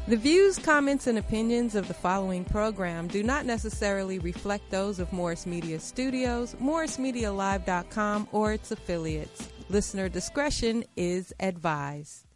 The views, comments, and opinions of the following program do not necessarily reflect those of Morris Media Studios, MorrisMediaLive.com, or its affiliates. Listener discretion is advised.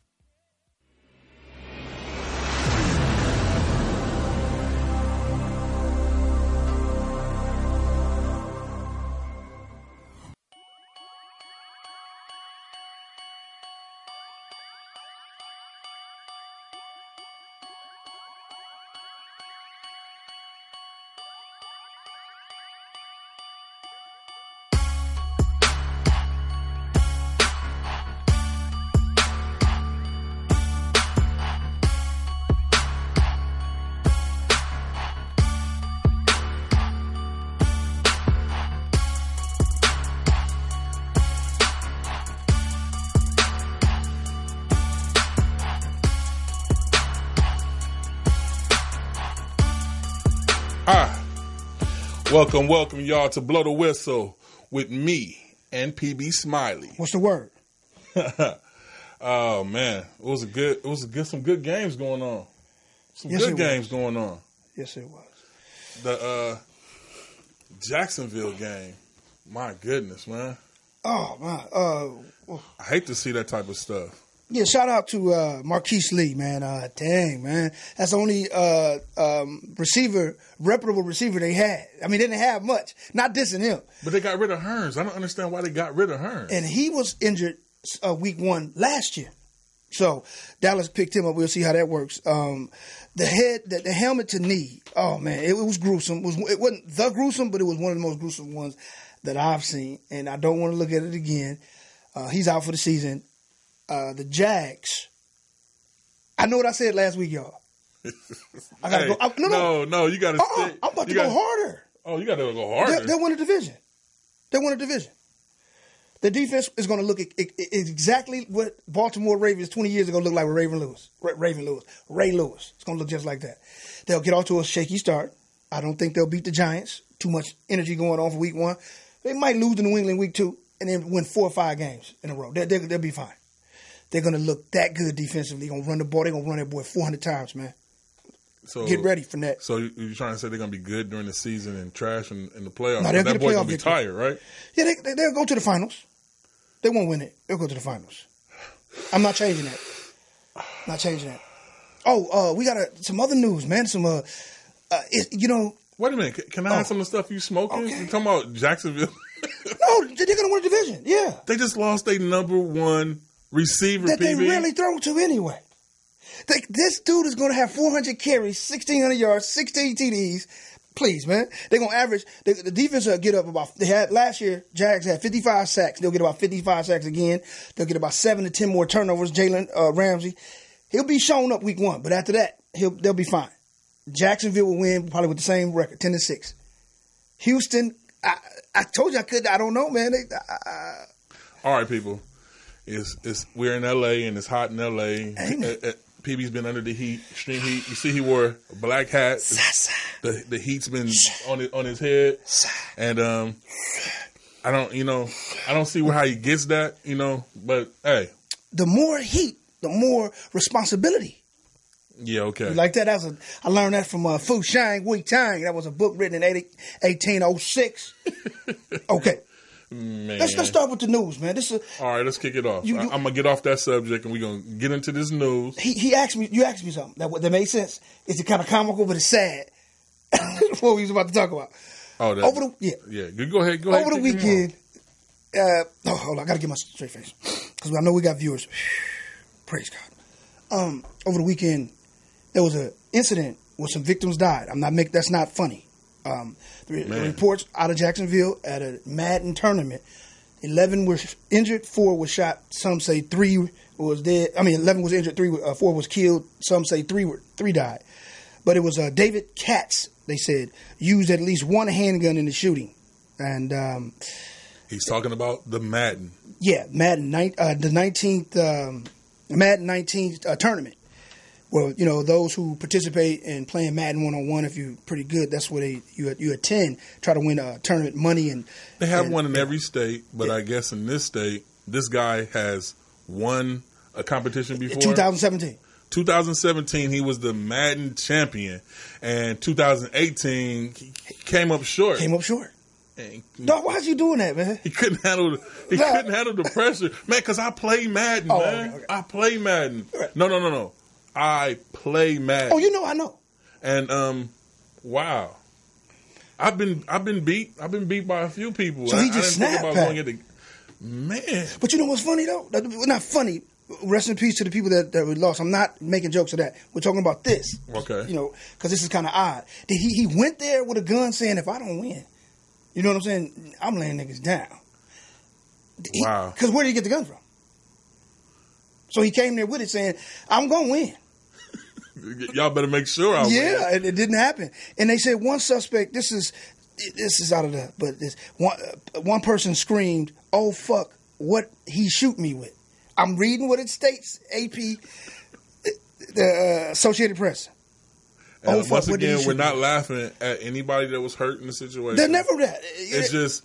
Welcome, y'all, to Blow the Whistle with me and PB Smiley. What's the word? Oh man, it was some good games going on. Going on. Yes, it was. The Jacksonville game. My goodness, man. Oh man. I hate to see that type of stuff. Yeah, shout out to Marquise Lee, man. Dang, man. That's the only reputable receiver they had. I mean, they didn't have much. Not dissing him. But they got rid of Hearns. I don't understand why they got rid of Hearns. And he was injured week 1 last year. So Dallas picked him up. We'll see how that works. The helmet to knee, oh, man, it was gruesome. It wasn't the gruesome, but it was one of the most gruesome ones that I've seen. And I don't want to look at it again. He's out for the season. The Jags. I know what I said last week, y'all. I gotta go. No, you gotta. I'm about to go harder. Oh, you gotta go harder. They won a division. The defense is going to look exactly what Baltimore Ravens 20 years ago looked like with Ray Lewis. It's going to look just like that. They'll get off to a shaky start. I don't think they'll beat the Giants. Too much energy going on for week 1. They might lose to New England week 2 and then win 4 or 5 games in a row. They'll be fine. They're going to look that good defensively. They're going to run the ball. They're going to run that boy 400 times, man. So get ready for that. So you're trying to say they're going to be good during the season and trash in the playoffs? No, that boy's going to be tired, right? Yeah, they'll go to the finals. They won't win it. They'll go to the finals. I'm not changing that. Oh, we got some other news, man. Wait a minute. Can I have some of the stuff you smoking? Okay. You talking about Jacksonville? No, they're going to win the division. Yeah. They just lost their number 1 receiver, that PB. they rarely throw to anyway. This dude is going to have 400 carries, 1,600 yards, 16 TDs. Please, man. They're going to average. The defense will get up about. They had last year. Jags had 55 sacks. They'll get about 55 sacks again. They'll get about 7 to 10 more turnovers. Jalen Ramsey, he'll be shown up week 1, but after that, they'll be fine. Jacksonville will win probably with the same record, 10-6. Houston, I told you I could. I don't know, man. All right, people. We're in L.A. and it's hot in L.A. PB's been under the heat, extreme heat. You see he wore a black hat. The heat's been on his head. And I don't see how he gets that, but hey. The more heat, the more responsibility. Yeah, okay. Like that. I learned that from Fu Shang Wei Tang. That was a book written in 1806. Okay. Man. Let's start with the news, man. All right, let's kick it off. I'm gonna get off that subject and we're gonna get into this news. You asked me something that made sense. It's kind of comical, but it's sad. That's what we was about to talk about. Oh, yeah. Go ahead. Over the weekend. Hold on, I gotta get my straight face because I know we got viewers. Praise God. Over the weekend, there was an incident where some victims died. That's not funny. The reports out of Jacksonville at a Madden tournament, 11 were injured, 4 was shot. Some say 3 was dead. 11 was injured, 4 was killed. Some say 3 died. But it was David Katz, they said, used at least one handgun in the shooting. And he's talking about the Madden. Yeah, Madden, the 19th Madden 19 tournament. Well, those who participate in playing Madden 1-on-1, if you're pretty good, that's where you attend, try to win tournament money. And they have one in every state, but I guess in this state, this guy has won a competition before. 2017. 2017, he was the Madden champion, and 2018 he came up short. Dog, why'd you doing that, man? He couldn't handle the pressure, man. Because I play Madden, man. Okay. I play Madden. Right. No. I play Madden. Oh, I know. And wow, I've been beat. I've been beat by a few people. So he just snapped. Man, but you know what's funny though? Not funny. Rest in peace to the people that we lost. I'm not making jokes of that. We're talking about this. Okay. Because this is kind of odd. He went there with a gun saying, if I don't win, you know what I'm saying? I'm laying niggas down. Wow. Because where did he get the gun from? So he came there with it saying, I'm going to win. Y'all better make sure I win. Yeah, it didn't happen. And they said one suspect, this is out of the, but this one person screamed, oh, fuck, what he shoot me with. I'm reading what it states, AP, the Associated Press. And once again, we're not laughing at anybody that was hurt in the situation. They're never that. It's just...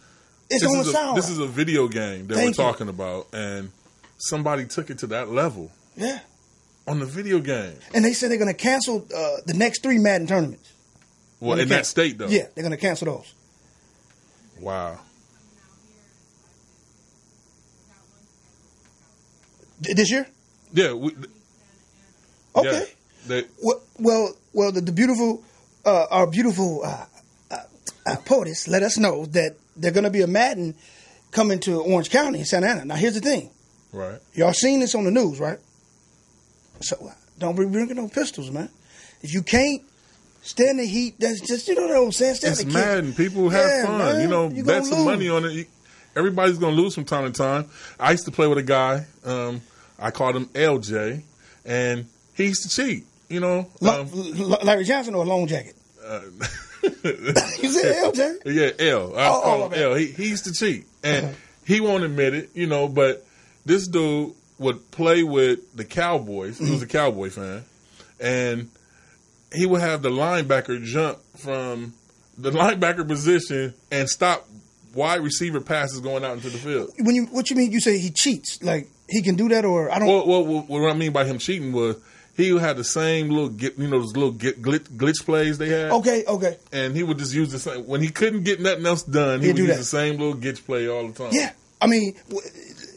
It's on the sound. This is a video game that we're talking about, and somebody took it to that level. Yeah. On the video game. And they said they're going to cancel the next 3 Madden tournaments. Well, in that state, though. Yeah, they're going to cancel those. Wow. This year? Yeah. Okay. Yeah, well, the beautiful, our beautiful POTUS let us know that they're going to be a Madden coming to Orange County in Santa Ana. Now, here's the thing. Right. Y'all seen this on the news, right? So don't be bringing no pistols, man. If you can't stand the heat, that's just, you know what I'm saying? It's Madden. People have fun. Man, you bet some money on it. Everybody's going to lose from time to time. I used to play with a guy. I called him LJ, and he used to cheat, Larry Johnson or Long Jacket? You said LJ? Yeah, L. I call him L. He used to cheat, and he won't admit it, but this dude would play with the Cowboys. He was a Cowboy fan, and he would have the linebacker jump from the linebacker position and stop wide receiver passes going out into the field. What you mean? You say he cheats? Like he can do that, or I don't? Well, what I mean by him cheating was he had the same little, those little glitch plays they had. Okay. And he would just use the same when he couldn't get nothing else done. He would use the same little glitch play all the time. Yeah, I mean,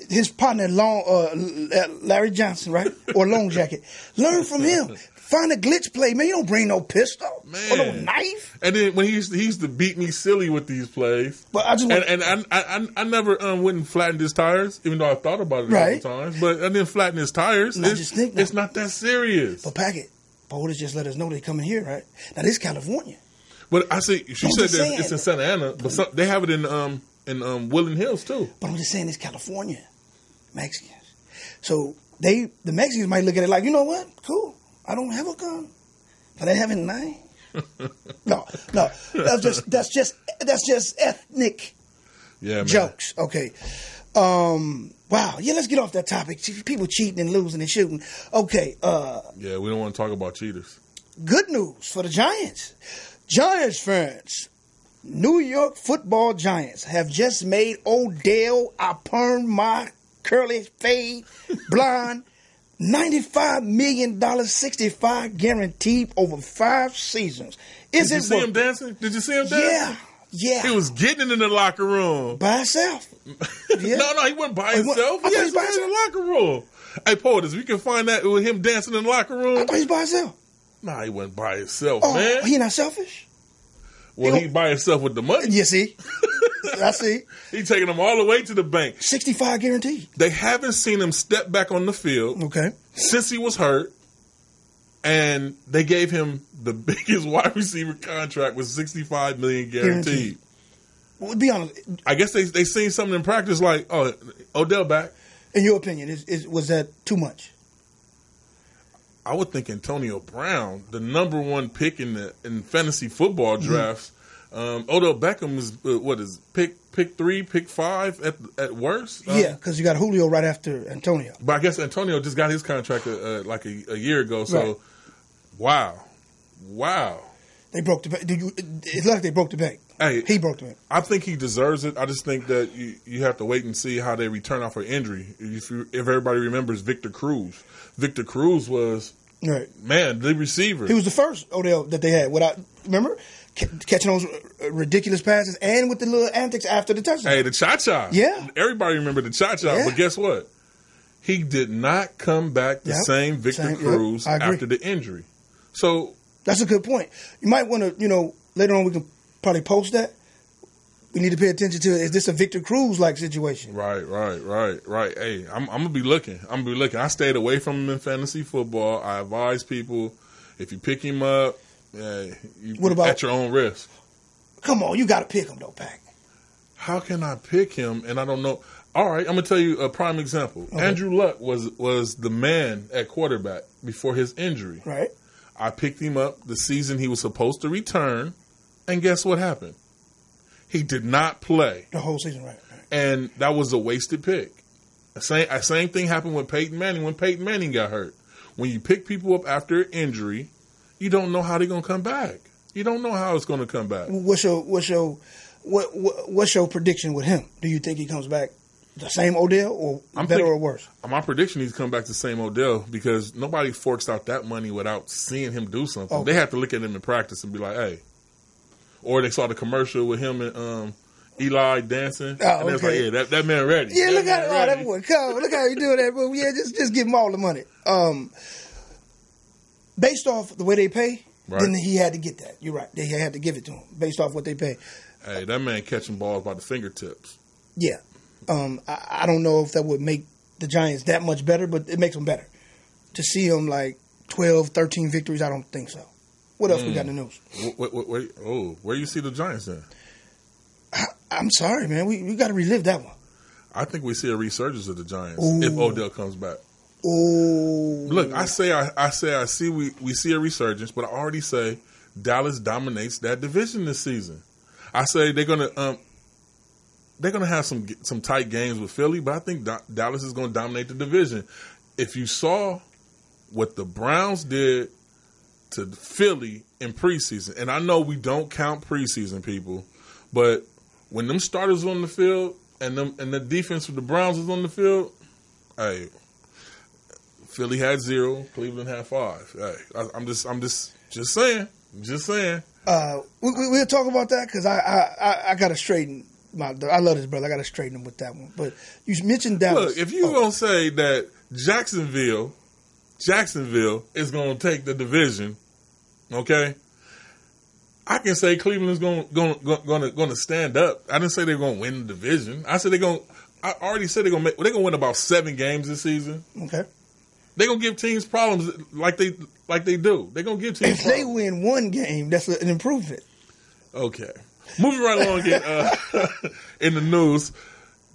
his partner, Larry Johnson, right, or Long Jacket, learn from him. Find a glitch play, man. You don't bring no pistol or no knife. And then when he used to beat me silly with these plays. But I just I never went and flattened his tires, even though I thought about it a couple times. But I didn't flatten his tires. It's not that serious. But Packett, POTUS just let us know they coming here, right? Now this is California. But I see she said that it's in Santa Ana, but they have it in Woodland Hills too. But I'm just saying it's California, Mexicans. So the Mexicans might look at it like, you know what? Cool. I don't have a gun, but I have a knife. No, that's just ethnic jokes. Okay. Wow. Yeah, let's get off that topic. People cheating and losing and shooting. Okay. Yeah, we don't want to talk about cheaters. Good news for the Giants. Giants fans, New York Football Giants have just made Odell, I perm my curly fade blonde. $95 million, 65 guaranteed over 5 seasons. Did you see him dancing? Yeah. He was getting it in the locker room. By himself. Yeah. No, he wasn't by himself. He was in the locker room. Hey, POTUS, we can find that with him dancing in the locker room. I thought he was by himself. Nah, he wasn't by himself, man. He not selfish? Well, he by himself with the money. You see? I see. He's taking them all the way to the bank. 65 guaranteed. They haven't seen him step back on the field since he was hurt, and they gave him the biggest wide receiver contract with $65 million guaranteed. Well, be honest. I guess they seen something in practice like, oh, Odell back. In your opinion, was that too much? I would think Antonio Brown, the number 1 pick in fantasy football drafts. Odell Beckham is pick 3, pick 5 at worst. Yeah, because you got Julio right after Antonio. But I guess Antonio just got his contract like a year ago. So, wow. They broke the bank. It's like they broke the bank. Hey, he broke the bank. I think he deserves it. I just think that you have to wait and see how they return off an injury. If everybody remembers Victor Cruz. Victor Cruz was Right. Man, the receiver. He was the first Odell that they had. Remember? Catching those ridiculous passes and with the little antics after the touchdown. Hey, the cha-cha. Yeah. Everybody remember the cha-cha. Yeah. But guess what? He did not come back the same Victor Cruz after the injury. So that's a good point. You might want to, later on we can probably post that. We need to pay attention to, is this a Victor Cruz-like situation? Right. Hey, I'm going to be looking. I stayed away from him in fantasy football. I advise people, if you pick him up, what about, at your own risk. Come on, you got to pick him, though, Pack. How can I pick him and I don't know? All right, I'm going to tell you a prime example. Okay. Andrew Luck was the man at quarterback before his injury. Right. I picked him up the season he was supposed to return, and guess what happened? He did not play. The whole season, right. And that was a wasted pick. Same thing happened with Peyton Manning when Peyton Manning got hurt. When you pick people up after an injury, you don't know how they're going to come back. You don't know how it's going to come back. What's your prediction with him? Do you think he comes back the same Odell or better or worse? My prediction he's come back the same Odell because nobody forks out that money without seeing him do something. Okay. They have to look at him in practice and be like, hey. Or they saw the commercial with him and Eli dancing. Oh, and it's like, yeah, that man ready. Yeah, look how that boy come. Look how he doing that, bro. Yeah, just give him all the money. Based off the way they pay, then he had to get that. You're right. They had to give it to him based off what they pay. Hey, that man catching balls by the fingertips. Yeah. I don't know if that would make the Giants that much better, but it makes them better. To see them like 12, 13 victories, I don't think so. What else we got in the news? Where you see the Giants then? I'm sorry, man. We got to relive that one. I think we see a resurgence of the Giants if Odell comes back. Oh, look! I see. We see a resurgence, but I already say Dallas dominates that division this season. I say they're gonna have some tight games with Philly, but I think Dallas is going to dominate the division. If you saw what the Browns did to Philly in preseason, and I know we don't count preseason, people, but when them starters on the field and the defense for the Browns was on the field, hey, Philly had 0, Cleveland had 5. Hey, I'm just saying. We'll talk about that because I got to straighten. I love this brother. I got to straighten him with that one. But you mentioned Dallas. Look, if you're gonna say that Jacksonville is gonna take the division, okay, I can say Cleveland's gonna stand up. I didn't say they're gonna win the division. I said I already said they're gonna win about 7 games this season. Okay. They're gonna give teams problems like they do. They're gonna give teams. If they win one game, that's an improvement. Okay. Moving right along again, in the news,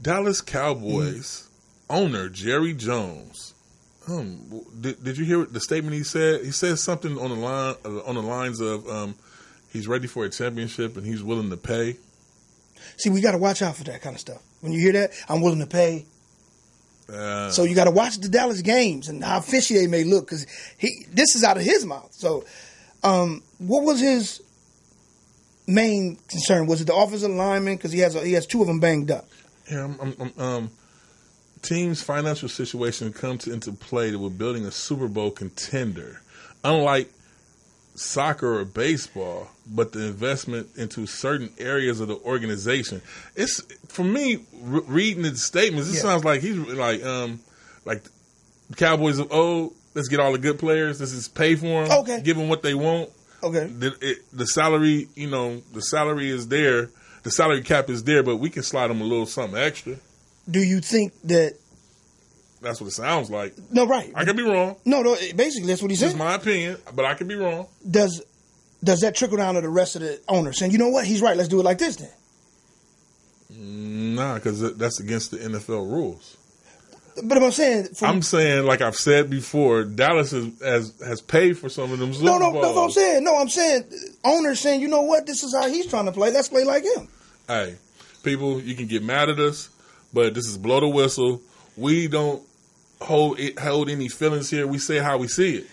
Dallas Cowboys owner Jerry Jones. Did you hear the statement he said? He said something on the lines of he's ready for a championship and he's willing to pay. See, we got to watch out for that kind of stuff. When you hear that, I'm willing to pay. So you got to watch the Dallas games and how fishy they may look because this is out of his mouth. So, what was his main concern? Was it the offensive lineman? Because he has 2 of them banged up. Yeah, teams' financial situation comes into play that we're building a Super Bowl contender. Unlike soccer or baseball, but the investment into certain areas of the organization. It's for me reading the statements. It sounds like he's like the Cowboys of old. Let's get all the good players. This is pay for them. Okay, give them what they want. Okay, the salary, the salary is there. The salary cap is there, but we can slide them a little something extra. Do you think that? That's what it sounds like. No, right. I could be wrong. No, basically that's what he said. It's my opinion, but I could be wrong. Does that trickle down to the rest of the owners saying, you know what, he's right, let's do it like this then? Nah, because that's against the NFL rules. But I'm saying, like I've said before, Dallas has paid for some of them Super Bowls. No, that's what I'm saying. No, I'm saying owners saying, you know what, this is how he's trying to play. Let's play like him. Hey, people, you can get mad at us, but this is blow the whistle. We don't hold any feelings here. We say how we see it.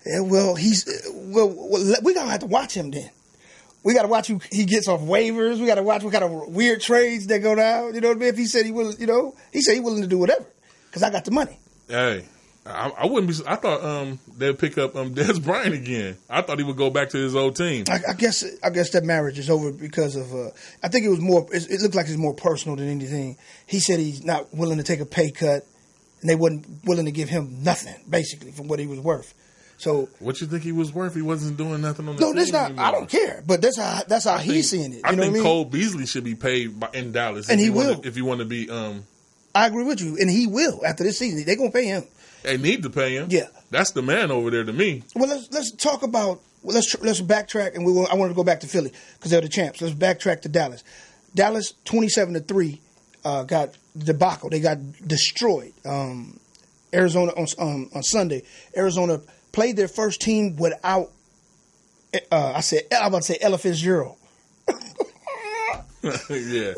Yeah, well, we gotta have to watch him then. We gotta watch who he gets off waivers. We gotta watch what kind of weird trades that go down. You know what I mean? If he said he willing, he said he willing to do whatever because I got the money. Hey, I wouldn't be. I thought they'd pick up Des Bryant again. I thought he would go back to his old team. I guess that marriage is over because of. I think it was more. It looked like it's more personal than anything. He said he's not willing to take a pay cut, and they wasn't willing to give him nothing basically from what he was worth. So what you think he was worth? He wasn't doing nothing on the team. No, that's not. Anymore. I don't care, but that's how he's seeing it. I think Cole Beasley should be paid in Dallas, and he will if you want to be. I agree with you, and he will after this season. They're gonna pay him. They need to pay him. Yeah, that's the man over there to me. Well, let's talk about. Let's backtrack, and I want to go back to Philly because they're the champs. Let's backtrack to Dallas. Dallas 27-3 got debacle. They got destroyed. Arizona on Sunday. Arizona played their first team without. I'm about to say Ella Fitzgerald. Yeah,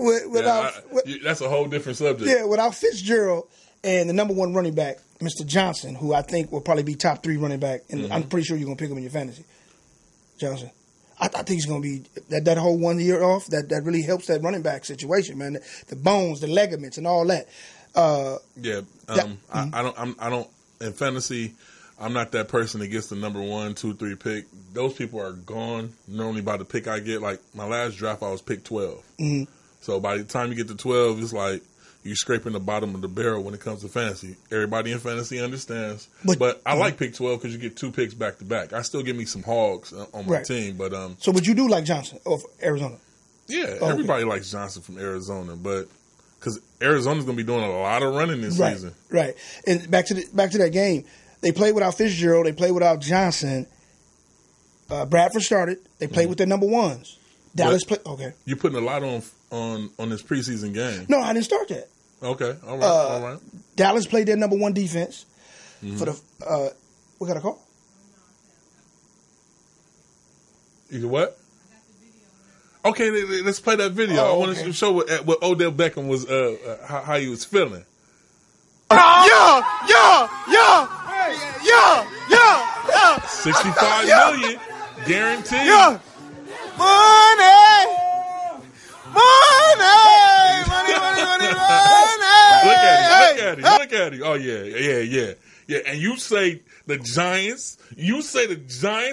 that's a whole different subject. Yeah, without Fitzgerald and the number one running back, Mr. Johnson, who I think will probably be top 3 running back, and I'm pretty sure you're gonna pick him in your fantasy. Johnson, I think he's gonna be that whole 1 year off. That really helps that running back situation, man. The bones, the ligaments, and all that. I don't in fantasy. I'm not that person that gets the number 1, 2, 3 pick. Those people are gone. Normally by the pick I get, like my last draft, I was picked 12. Mm-hmm. So by the time you get to 12, it's like you're scraping the bottom of the barrel when it comes to fantasy. Everybody in fantasy understands. But I like pick 12 because you get 2 picks back to back. I still give me some hogs on my team. But so would you do like Johnson of Arizona? Yeah, everybody likes Johnson from Arizona, but because Arizona's going to be doing a lot of running this season. Right. And back to that game. They played without Fitzgerald. They played without Johnson. Bradford started. They played with their number ones. Dallas played. Okay. You're putting a lot on this preseason game. No, I didn't start that. Okay. All right. Dallas played their number 1 defense for the. What got a call? You what? Okay, let's play that video. I want to show what Odell Beckham was. How he was feeling. Yeah. 65 million guaranteed. Yeah. Money. Look at him. Oh yeah. And you say the Giants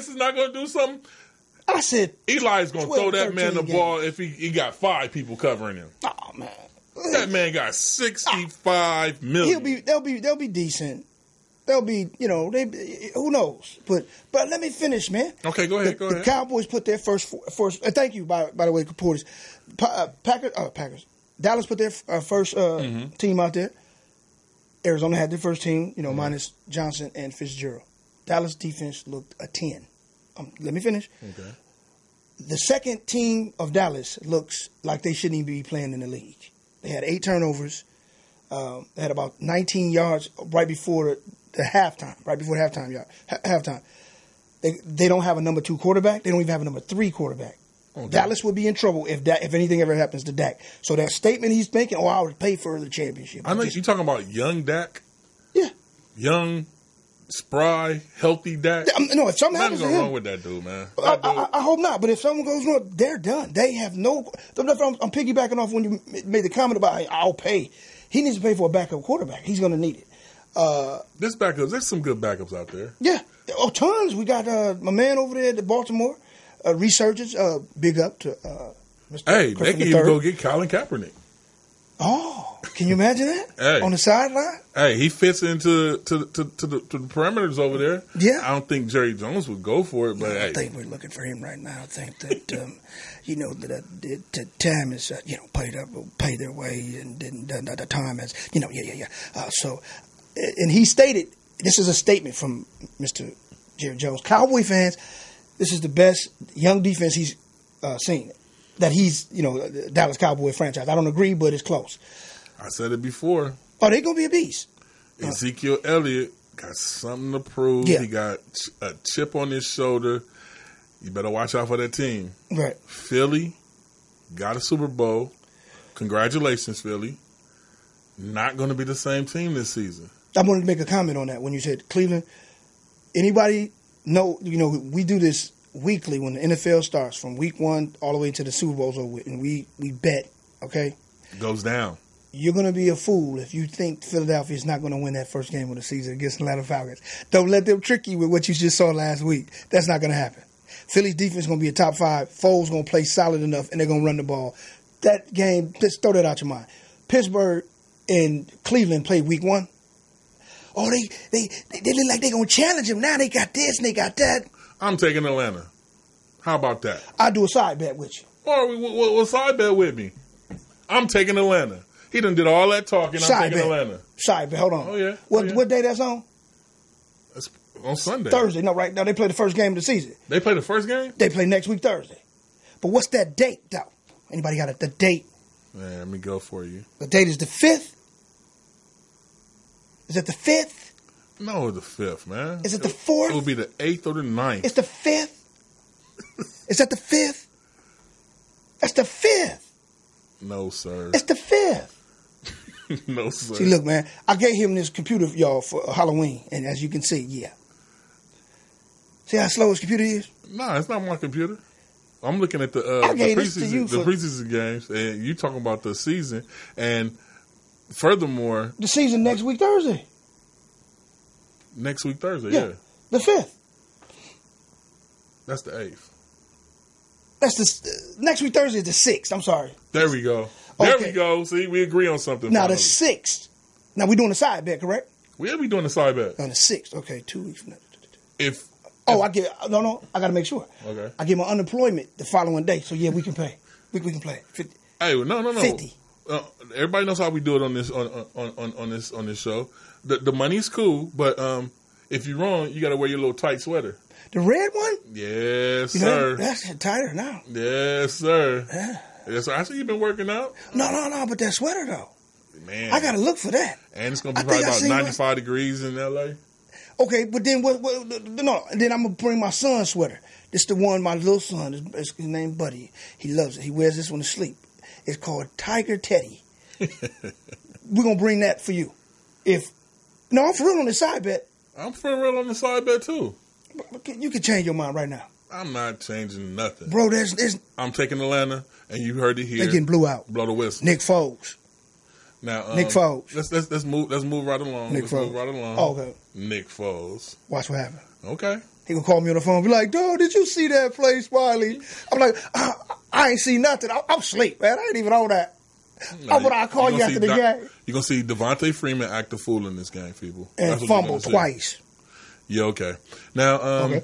is not going to do something? I said Eli's going to throw that man the ball if he got 5 people covering him. Oh man. That man got 65 million. They'll be decent. They'll be, who knows? But let me finish, man. Okay, go ahead. The Cowboys put their first. Thank you, by the way, reporters. Packers. Dallas put their first team out there. Arizona had their first team, minus Johnson and Fitzgerald. Dallas defense looked a 10. Let me finish. Okay. The second team of Dallas looks like they shouldn't even be playing in the league. They had 8 turnovers. They had about 19 yards right before the halftime. Halftime. They don't have a number 2 quarterback. They don't even have a number 3 quarterback. Okay. Dallas would be in trouble if anything ever happens to Dak. So that statement he's making, I would pay for the championship. I know you're talking about young Dak. Yeah. Young, spry, healthy Dak. No, if something happens to him, wrong with that dude, man. I hope not. But if something goes wrong, they're done. They have no. I'm piggybacking off when you made the comment about I'll pay. He needs to pay for a backup quarterback. He's going to need it. There's some good backups out there. Yeah, tons. We got my man over there at Baltimore, resurgence. Big up to Mr. Hey, Griffin they can even go get Colin Kaepernick. Oh, can you imagine that? Hey. On the sideline? Hey, he fits into the perimeters over there. Yeah. I don't think Jerry Jones would go for it, but I think we're looking for him right now. I think that the time is pay their way, and the time has So, and he stated, this is a statement from Mr. Jerry Jones. Cowboy fans, this is the best young defense he's seen. That he's, Dallas Cowboy franchise. I don't agree, but it's close. I said it before. Oh, they're going to be a beast. Ezekiel Elliott got something to prove. Yeah. He got a chip on his shoulder. You better watch out for that team. Right. Philly got a Super Bowl. Congratulations, Philly. Not going to be the same team this season. I wanted to make a comment on that when you said Cleveland. Anybody know, we do this weekly when the NFL starts from week 1 all the way to the Super Bowl's over with, and we bet, okay? Goes down. you're going to be a fool if you think Philadelphia is not going to win that first game of the season against the Atlanta Falcons. Don't let them trick you with what you just saw last week. That's not going to happen. Philly's defense is going to be a top 5. Foles going to play solid enough, and they're going to run the ball. That game, just throw that out your mind. Pittsburgh and Cleveland played week 1. Oh, they look like they're going to challenge him. Now they got this and they got that. I'm taking Atlanta. How about that? I'll do a side bet with you. What side bet with me? I'm taking Atlanta. He done did all that talking. I'm taking Atlanta. Side bet. Hold on. Oh, yeah. What day that's on? That's on Sunday. Thursday. No, right now they play the first game of the season. They play the first game? They play next week Thursday. But what's that date, though? Anybody got the date? Man, let me go for you. The date is the 5th? Is it the 5th? No, the 5th, man. Is it the 4th? It will be the 8th or the 9th. It's the 5th? Is that the 5th? That's the 5th. No, sir. It's the 5th. No, sir. See, look, man, I gave him this computer, y'all, for Halloween. And as you can see, yeah. See how slow his computer is? Nah, it's not my computer. I'm looking at the preseason games, and you talking about the season. And furthermore, the season next week Thursday. Next week Thursday, yeah. The 5th. That's the 8th. That's the next week Thursday is the 6th. I'm sorry. There we go. There we go. See, we agree on something. Now the 6th. Now we're doing the side bet, correct? We'll be doing the side bet. On the 6th. Okay, 2 weeks from now. I got to make sure. Okay. I get my unemployment the following day, so yeah, we can play. We can play. 50. Hey, no. 50. Everybody knows how we do it on this show. The money's cool, but if you're wrong, you got to wear your little tight sweater. The red one? Yes, sir. That's tighter now. Yes, sir. Yeah. Yes, sir. I see you've been working out. No, but that sweater though. Man, I got to look for that. And it's gonna be probably about 95 degrees in LA. Okay, but then then I'm gonna bring my son's sweater. This the one my little son. His name Buddy. He loves it. He wears this one to sleep. It's called Tiger Teddy. We're gonna bring that for you. I'm for real on the side bet. I'm for real on the side bet too. You can change your mind right now. I'm not changing nothing, bro. I'm taking Atlanta, and you heard it here. They're getting blew out. Blow the whistle. Nick Foles. Now, Nick Foles. Let's move right along. Move right along. Oh, okay. Nick Foles. Watch what happens. Okay. He gonna call me on the phone and be like, "Dog, did you see that play, Smiley?" I'm like, I ain't see nothing. I'm asleep, man. I ain't even on that. I call you after the game. You're going to see Devontae Freeman act a fool in this game, people. And fumble twice. Yeah, okay. Now,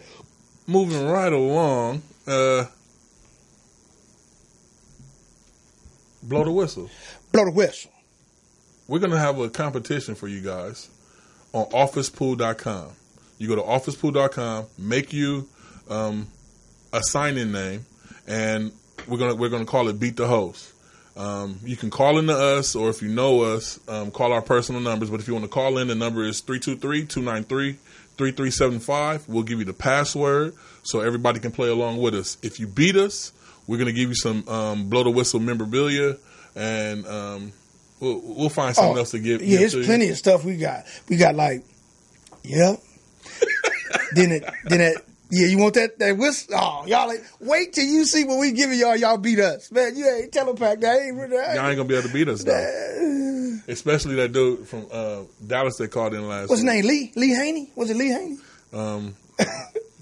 moving right along, blow the whistle. Blow the whistle. We're going to have a competition for you guys on officepool.com. You go to officepool.com, make you a sign-in name, and we're gonna call it Beat the Host. You can call into us, or if you know us, call our personal numbers. But if you want to call in, the number is 323-293-3375. We'll give you the password so everybody can play along with us. If you beat us, we're going to give you some blow the whistle memorabilia, and we'll find something else to give. Yeah, there's plenty of stuff we got. We got yeah, you want that whistle? Oh, y'all wait till you see what we giving y'all. Y'all beat us, man. You ain't telepack that. Y'all ain't gonna be able to beat us though. Especially that dude from Dallas that called in last. What's his name? Lee Haney? Was it Lee Haney?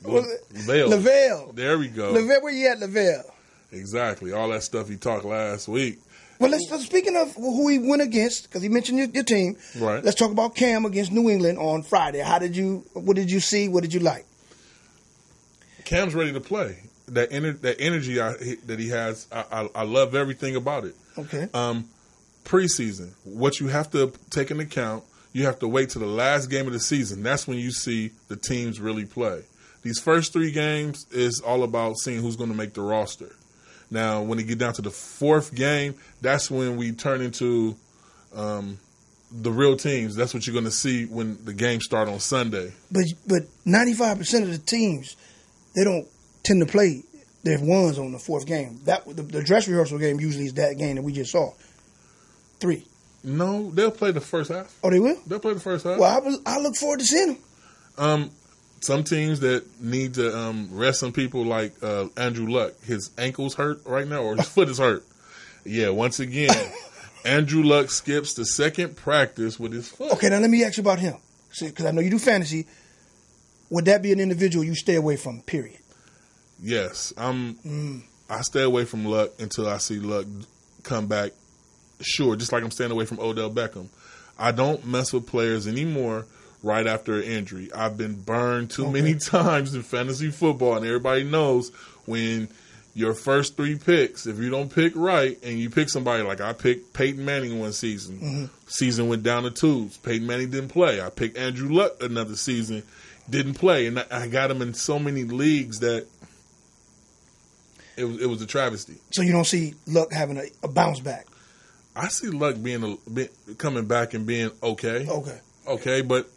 Lavelle. There we go. Lavelle, where you at, Lavelle? Exactly. All that stuff he talked last week. Well, speaking of who he went against, because he mentioned your team. Right. Let's talk about Cam against New England on Friday. What did you see? What did you like? Cam's ready to play. That energy that he has, I love everything about it. Okay. Preseason, what you have to take into account, you have to wait till the last game of the season. That's when you see the teams really play. These first 3 games is all about seeing who's going to make the roster. Now, when you get down to the 4th game, that's when we turn into the real teams. That's what you're going to see when the games start on Sunday. But 95% of the teams, they don't tend to play their ones on the 4th game. The dress rehearsal game usually is that game that we just saw. 3. No, they'll play the first half. Oh, they will? They'll play the first half. Well, I look forward to seeing them. Some teams that need to rest some people like Andrew Luck. His ankle's hurt right now, or his foot is hurt. Yeah, once again. Andrew Luck skips the second practice with his foot. Okay, now let me ask you about him. Because I know you do fantasy. Would that be an individual you stay away from, period? Yes. I stay away from Luck until I see Luck come back. Sure, just like I'm staying away from Odell Beckham. I don't mess with players anymore right after an injury. I've been burned too many times in fantasy football, and everybody knows when your first 3 picks, if you don't pick right and you pick somebody, like I picked Peyton Manning one season. Season went down to 2s. Peyton Manning didn't play. I picked Andrew Luck another season, didn't play. And I got him in so many leagues that it was a travesty. So you don't see Luck having a bounce back? I see Luck coming back and being okay. Okay, but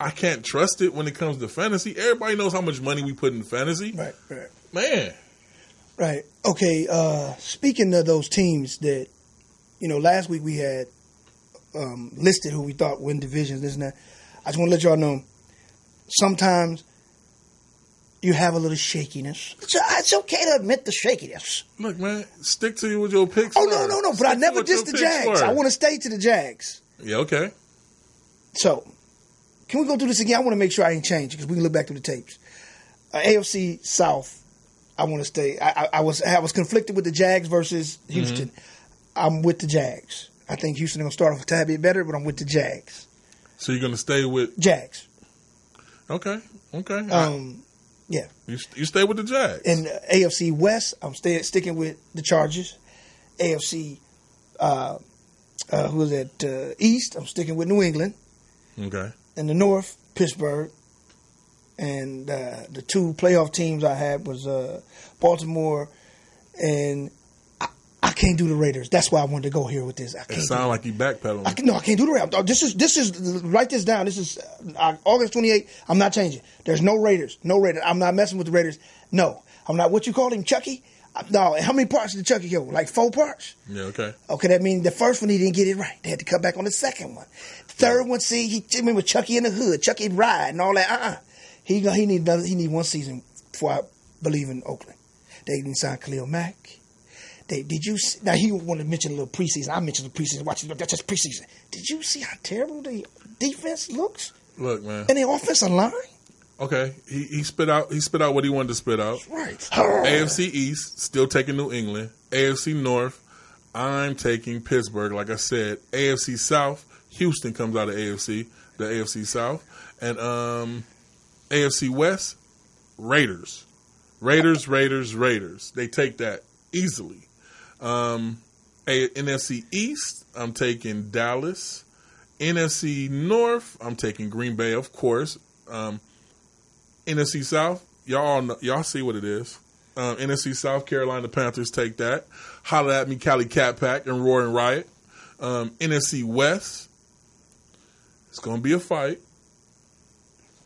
I can't trust it when it comes to fantasy. Everybody knows how much money we put in fantasy. Right. Man. Right. Okay, speaking of those teams that, last week we had listed who we thought win divisions, this and that. I just want to let y'all know, sometimes you have a little shakiness. It's okay to admit the shakiness. Look, man, stick to you with your picks. Oh, no. But I never dissed the Jags. I want to stay to the Jags. Yeah, okay. So, can we go through this again? I want to make sure I ain't changed because we can look back through the tapes. AFC South, I want to stay. I was conflicted with the Jags versus Houston. I'm with the Jags. I think Houston is going to start off a tad bit better, but I'm with the Jags. So you're going to stay with Jags. Okay. Yeah. You stay with the Jags. In AFC West, I'm sticking with the Chargers. AFC, East, I'm sticking with New England. Okay. In the North, Pittsburgh. And the 2 playoff teams I had was Baltimore, and I can't do the Raiders. That's why I wanted to go here with this. It sounds like you backpedaling. I can't do the Raiders. This is write this down. This is August 28th. I'm not changing. There's no Raiders. I'm not messing with the Raiders. No, I'm not. What you call him, Chucky? No. How many parts did Chucky kill? Like 4 parts? Yeah. Okay. Okay, that means the first one he didn't get it right. They had to cut back on the second one. The third one, he remember Chucky in the hood, Chucky ride and all that. He need 1 season before I believe in Oakland. They didn't sign Khalil Mack. Did you see, now he wanted to mention a little preseason. I mentioned the preseason. Watch it. That's just preseason. Did you see how terrible the defense looks? Look, man. And the offensive line. Okay, he spit out what he wanted to spit out. Right. AFC East still taking New England. AFC North, I'm taking Pittsburgh. Like I said, AFC South, Houston comes out of the AFC South, and AFC West, Raiders. They take that easily. NFC East, I'm taking Dallas. NFC North, I'm taking Green Bay, of course. NFC South, y'all see what it is. NFC South, Carolina Panthers take that. Holla at me, Cali Cat Pack and Roaring Riot. NFC West, it's going to be a fight.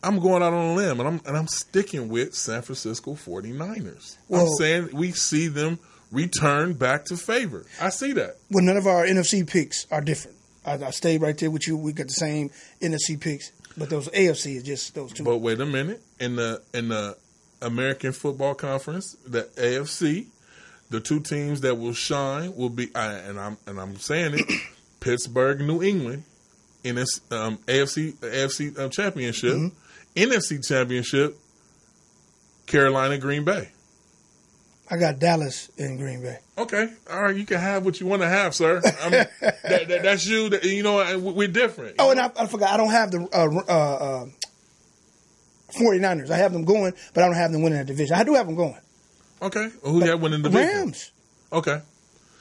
I'm going out on a limb, and I'm sticking with San Francisco 49ers. I'm saying we see them return back to favor. I see that. Well, none of our NFC picks are different. I stayed right there with you. We got the same NFC picks, but those AFC is just those 2. But wait a minute. In the American Football Conference, the AFC, the 2 teams that will shine will be, and I'm saying it, Pittsburgh, New England, in this AFC championship. NFC Championship, Carolina, Green Bay. I got Dallas in Green Bay. Okay. All right. You can have what you want to have, sir. That's you. We're different. Oh, and I forgot. I don't have the 49ers. I have them going, but I don't have them winning that division. I do have them going. Okay. Well, who you have winning the division? Rams. Okay.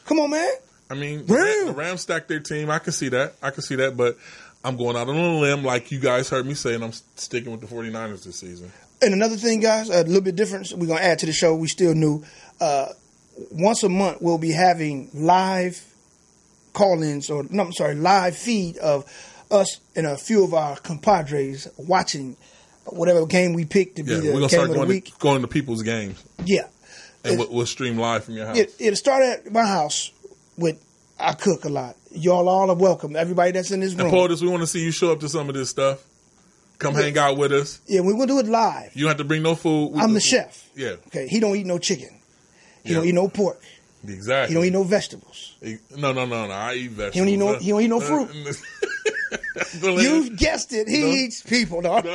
Come on, man. I mean, the Rams stacked their team. I can see that. But I'm going out on a limb, like you guys heard me say, and I'm sticking with the 49ers this season. And another thing, guys, a little bit different. We're going to add to the show. We still new. Once a month, we'll be having live call-ins, live feed of us and a few of our compadres watching whatever game we pick to be the game of the week. Going to people's games. Yeah. And we'll stream live from your house. It'll start at my house with, I cook a lot. Y'all all are welcome. Everybody that's in this room. And POTUS, we want to see you show up to some of this stuff. Come hang out with us. Yeah, we're going to do it live. You don't have to bring no food. I'm the chef. Yeah. Okay, he don't eat no chicken. He don't eat no pork. Exactly. He don't eat no vegetables. No. I eat vegetables. He don't eat no fruit. You guessed it. He eats people, dog.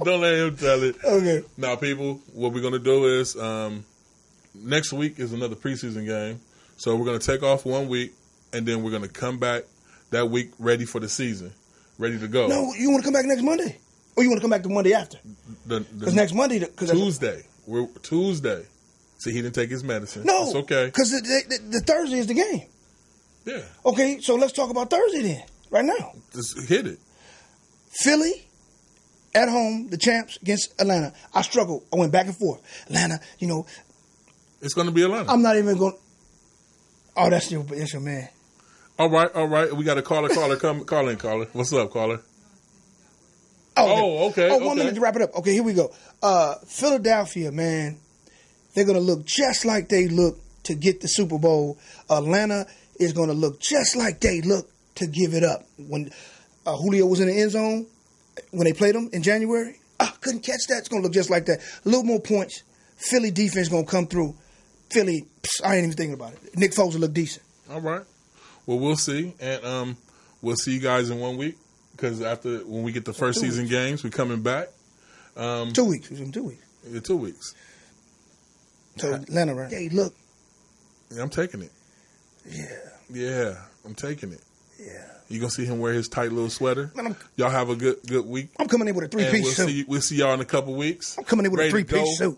Don't let him tell it. Okay. Now, people, what we're going to do is next week is another preseason game. So we're going to take off 1 week, and then we're going to come back that week ready for the season, ready to go. No, you want to come back next Monday? Or you want to come back the Monday after? Because next Monday... Tuesday. We're Tuesday. See, he didn't take his medicine. No. It's okay. Because the Thursday is the game. Yeah. Okay, so let's talk about Thursday then, right now. Just hit it. Philly, at home, the champs against Atlanta. I struggled. I went back and forth. Atlanta, It's going to be Atlanta. I'm not even going... Oh, that's your man. All right. We got a caller. Call in, caller. What's up, caller? Okay. 1 minute to wrap it up. Okay, here we go. Philadelphia, man, they're going to look just like they look to get the Super Bowl. Atlanta is going to look just like they look to give it up. When Julio was in the end zone, when they played him in January, I couldn't catch that. It's going to look just like that. A little more points. Philly defense going to come through. Philly, I ain't even thinking about it. Nick Foles will look decent. All right. Well, we'll see. And we'll see you guys in 1 week. Because when we get the first season games, we're coming back. 2 weeks. It was in 2 weeks. Yeah, 2 weeks. So Atlanta, right? Hey, look. Yeah, I'm taking it. Yeah, I'm taking it. Yeah. You gonna see him wear his tight little sweater? Man, y'all have a good week. I'm coming in with a three-piece suit. We'll see y'all in a couple weeks. I'm coming in with a three-piece suit.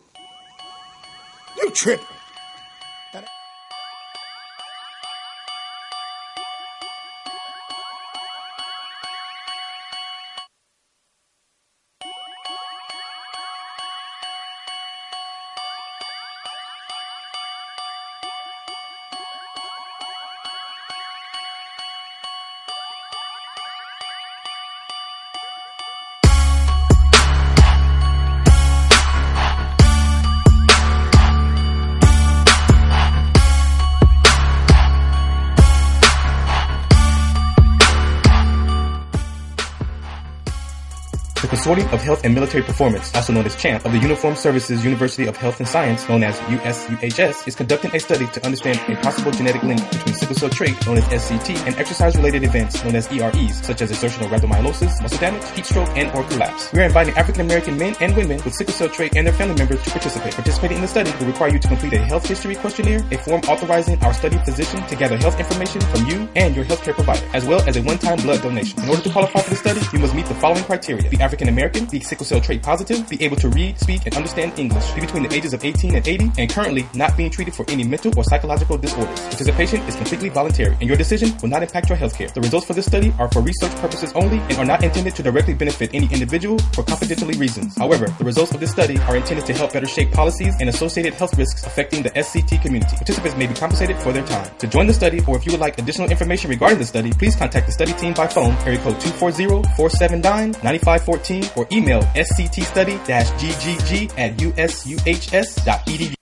You tripping. Consortium of Health and Military Performance, also known as CHAMP, of the Uniformed Services University of Health and Science, known as USUHS, is conducting a study to understand a possible genetic link between sickle cell trait, known as SCT, and exercise-related events, known as EREs, such as exertional rhabdomyolysis, muscle damage, heat stroke, and or collapse. We are inviting African-American men and women with sickle cell trait and their family members to participate. Participating in the study will require you to complete a health history questionnaire, a form authorizing our study physician to gather health information from you and your healthcare provider, as well as a one-time blood donation. In order to qualify for the study, you must meet the following criteria: be African-American, be sickle cell trait positive, be able to read, speak, and understand English, be between the ages of 18 and 80, and currently not being treated for any mental or psychological disorders. Participation is completely voluntary, and your decision will not impact your healthcare. The results for this study are for research purposes only and are not intended to directly benefit any individual for confidentiality reasons. However, the results of this study are intended to help better shape policies and associated health risks affecting the SCT community. Participants may be compensated for their time. To join the study, or if you would like additional information regarding the study, please contact the study team by phone, area code 240-479-9514, or email sctstudy-ggg@usuhs.edu.